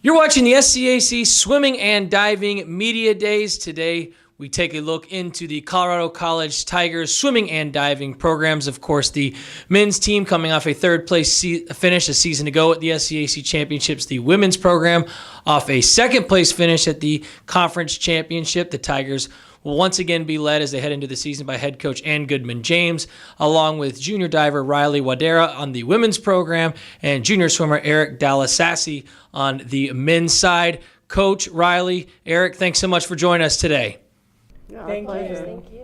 You're watching the SCAC Swimming and Diving Media Days. Today, we take a look into the Colorado College Tigers swimming and diving programs. Of course, the men's team coming off a third-place finish a season ago at the SCAC Championships. The women's program off a second-place finish at the Conference Championship. The Tigers will once again be led as they head into the season by head coach Goodman James, along with junior diver Riley Wadehra on the women's program and junior swimmer Dallesasse on the men's side. Coach, Riley, Eric, thanks so much for joining us today. Thank you. Thank you.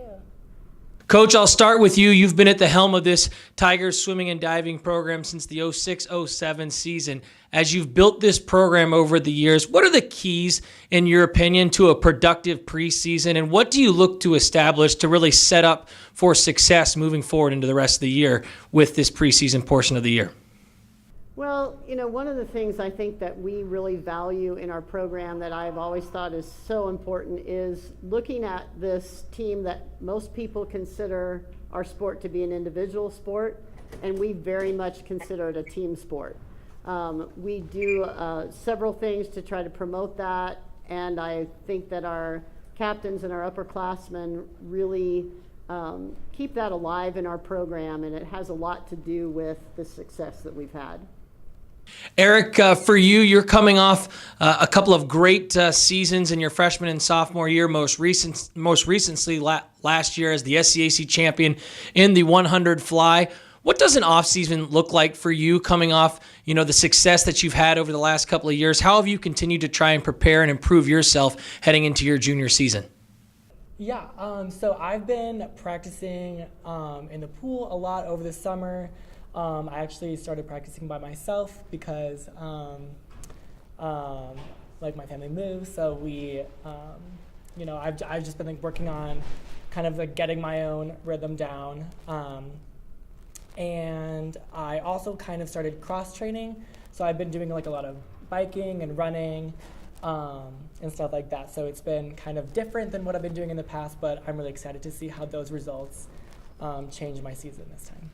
Coach, I'll start with you. You've been at the helm of this Tigers swimming and diving program since the 06-07 season. As you've built this program over the years, what are the keys, in your opinion, to a productive preseason, and what do you look to establish to really set up for success moving forward into the rest of the year with this preseason portion of the year? Well, one of the things I think that we really value in our program that I've always thought is so important is looking at this team that most people consider our sport to be an individual sport, and we very much consider it a team sport. We do several things to try to promote that, and I think that our captains and our upperclassmen really keep that alive in our program, and it has a lot to do with the success that we've had. Eric, for you, you're coming off a couple of great seasons in your freshman and sophomore year, most recently last year as the SCAC champion in the 100 fly. What does an offseason look like for you coming off, the success that you've had over the last couple of years? How have you continued to try and prepare and improve yourself heading into your junior season? Yeah, so I've been practicing in the pool a lot over the summer. I actually started practicing by myself because my family moved, so we, I've just been working on kind of getting my own rhythm down. And I also kind of started cross training, so I've been doing a lot of biking and running and stuff like that. So it's been kind of different than what I've been doing in the past, but I'm really excited to see how those results change my season this time.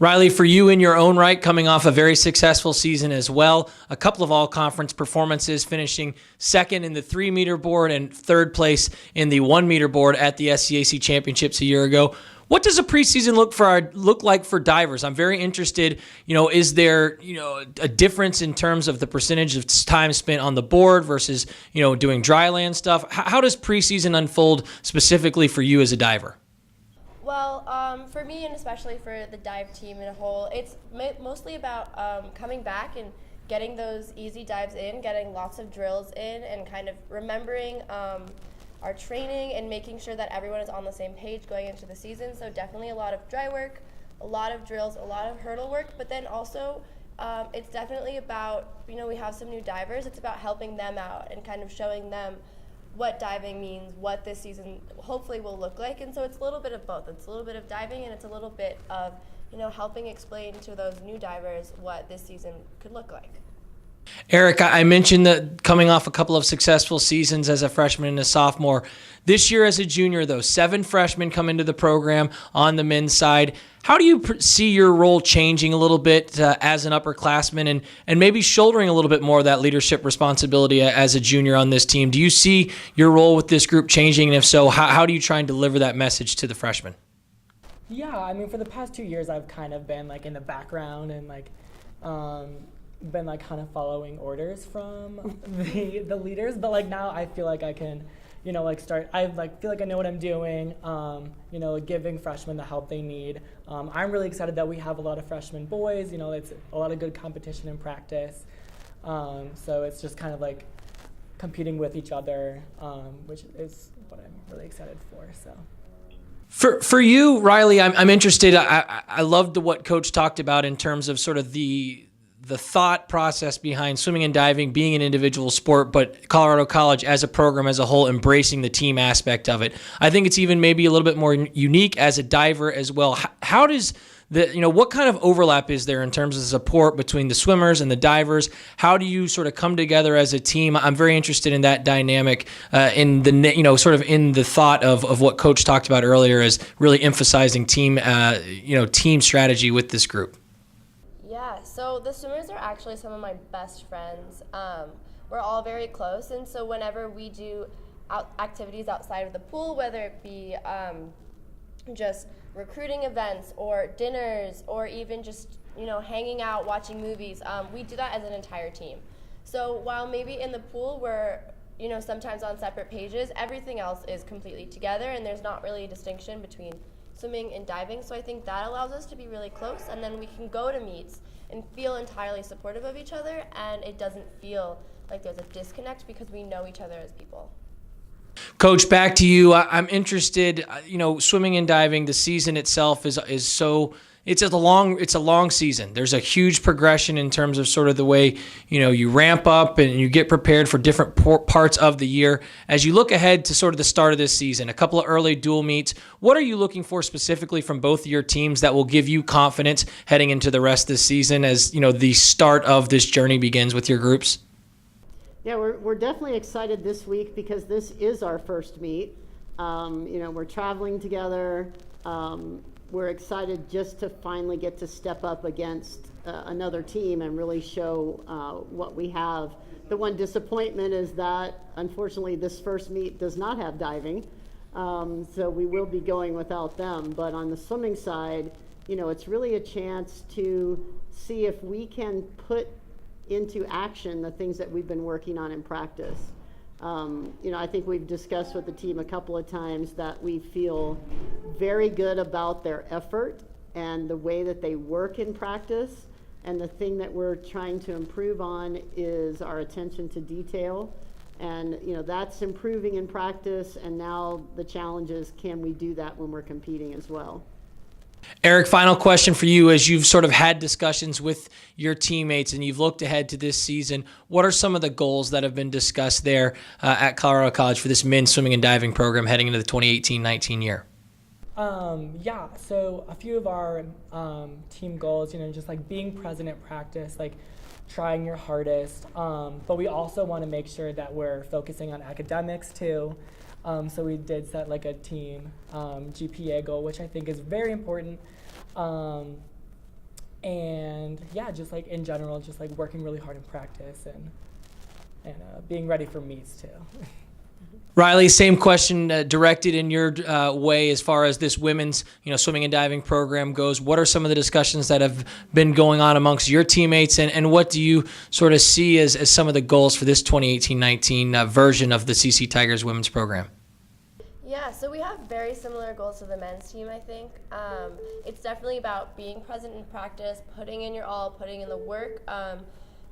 Riley, for you in your own right, coming off a very successful season as well, a couple of all-conference performances, finishing second in the 3-meter board and third place in the 1-meter board at the SCAC Championships a year ago. What does a preseason look like for divers? I'm very interested. Is there a difference in terms of the percentage of time spent on the board versus doing dry land stuff? How does preseason unfold specifically for you as a diver? Well, for me and especially for the dive team in a whole, it's mostly about coming back and getting those easy dives in, getting lots of drills in, and kind of remembering our training and making sure that everyone is on the same page going into the season. So definitely a lot of dry work, a lot of drills, a lot of hurdle work, but then also it's definitely about, we have some new divers, it's about helping them out and kind of showing them what diving means, what this season hopefully will look like. And so it's a little bit of both. It's a little bit of diving and it's a little bit of, helping explain to those new divers what this season could look like. Eric, I mentioned that coming off a couple of successful seasons as a freshman and a sophomore. This year as a junior, though, 7 freshmen come into the program on the men's side. How do you see your role changing a little bit as an upperclassman and maybe shouldering a little bit more of that leadership responsibility as a junior on this team? Do you see your role with this group changing? And if so, how do you try and deliver that message to the freshmen? Yeah, for the past 2 years, I've kind of been in the background and been kind of following orders from the leaders, but now I feel like I can start. I feel like I know what I'm doing. Giving freshmen the help they need. I'm really excited that we have a lot of freshman boys. It's a lot of good competition and practice. So it's just kind of competing with each other, which is what I'm really excited for. So. For you, Riley, I'm interested. I loved what Coach talked about in terms of sort of the thought process behind swimming and diving being an individual sport, but Colorado College as a program as a whole embracing the team aspect of it. I think it's even maybe a little bit more unique as a diver as well. How does what kind of overlap is there in terms of support between the swimmers and the divers? How do you sort of come together as a team? I'm very interested in that dynamic in the sort of in the thought of what Coach talked about earlier as really emphasizing team team strategy with this group. Yeah, so the swimmers are actually some of my best friends. we're all very close, and so whenever we do activities outside of the pool, whether it be just recruiting events or dinners or even just hanging out, watching movies, we do that as an entire team. So while maybe in the pool we're sometimes on separate pages, everything else is completely together, and there's not really a distinction between swimming and diving. So I think that allows us to be really close, and then we can go to meets and feel entirely supportive of each other, and it doesn't feel like there's a disconnect because we know each other as people. Coach, back to you. I'm interested, swimming and diving, the season itself is so, it's a long season. There's a huge progression in terms of sort of the way, you ramp up and you get prepared for different parts of the year. As you look ahead to sort of the start of this season, a couple of early dual meets, what are you looking for specifically from both of your teams that will give you confidence heading into the rest of the season as, the start of this journey begins with your groups? Yeah, we're definitely excited this week because this is our first meet. We're traveling together. We're excited just to finally get to step up against another team and really show what we have. The one disappointment is that, unfortunately, this first meet does not have diving, so we will be going without them. But on the swimming side, it's really a chance to see if we can put into action the things that we've been working on in practice. I think we've discussed with the team a couple of times that we feel very good about their effort and the way that they work in practice. And the thing that we're trying to improve on is our attention to detail. And, that's improving in practice. And now the challenge is, can we do that when we're competing as well? Eric, final question for you. As you've sort of had discussions with your teammates and you've looked ahead to this season, what are some of the goals that have been discussed there at Colorado College for this men's swimming and diving program heading into the 2018-19 year? So a few of our team goals, just like being present at practice, like trying your hardest, but we also want to make sure that we're focusing on academics too. So we did set like a team GPA goal, which I think is very important. And yeah, just like in general, just like working really hard in practice and being ready for meets too. Riley, same question directed in your way as far as this women's, swimming and diving program goes. What are some of the discussions that have been going on amongst your teammates, and what do you sort of see as some of the goals for this 2018-19 version of the CC Tigers women's program? Yeah, so we have very similar goals to the men's team, I think. It's definitely about being present in practice, putting in your all, putting in the work.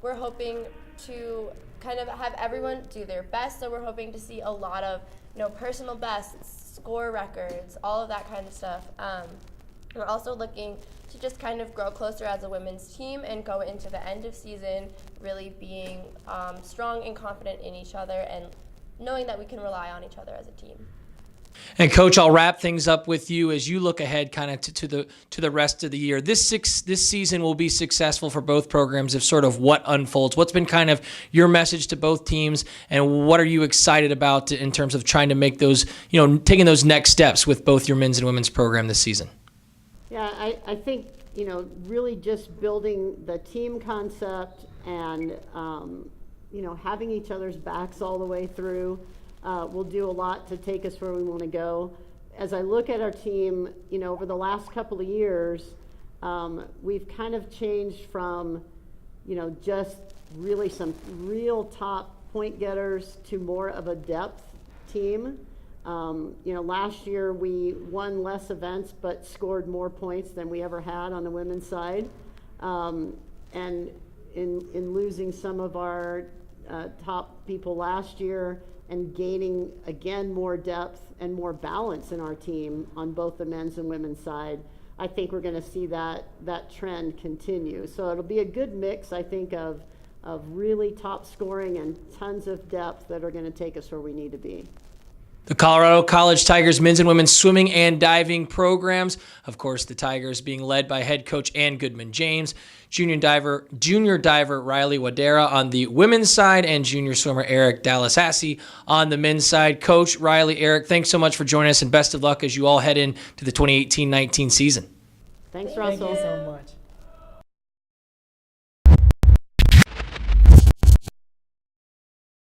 We're hoping to kind of have everyone do their best, so we're hoping to see a lot of personal bests, score records, all of that kind of stuff. We're also looking to just kind of grow closer as a women's team and go into the end of season really being strong and confident in each other and knowing that we can rely on each other as a team. And Coach, I'll wrap things up with you as you look ahead kind of to the rest of the year. This season will be successful for both programs if sort of what unfolds. What's been kind of your message to both teams, and what are you excited about in terms of trying to make those, taking those next steps with both your men's and women's program this season? Yeah, I think, really just building the team concept and, having each other's backs all the way through. Will do a lot to take us where we want to go. As I look at our team, over the last couple of years, we've kind of changed from, just really some real top point getters to more of a depth team. Last year we won less events but scored more points than we ever had on the women's side. And in losing some of our top people last year, and gaining, again, more depth and more balance in our team on both the men's and women's side, I think we're going to see that trend continue. So it'll be a good mix, I think, of really top scoring and tons of depth that are going to take us where we need to be. The Colorado College Tigers men's and women's swimming and diving programs. Of course, the Tigers being led by head coach Ann Goodman James, junior diver Riley Wadehra on the women's side, and junior swimmer Eric Dallesasse on the men's side. Coach, Riley, Eric, thanks so much for joining us, and best of luck as you all head into the 2018-19 season. Thanks, Russell. Thank you so much.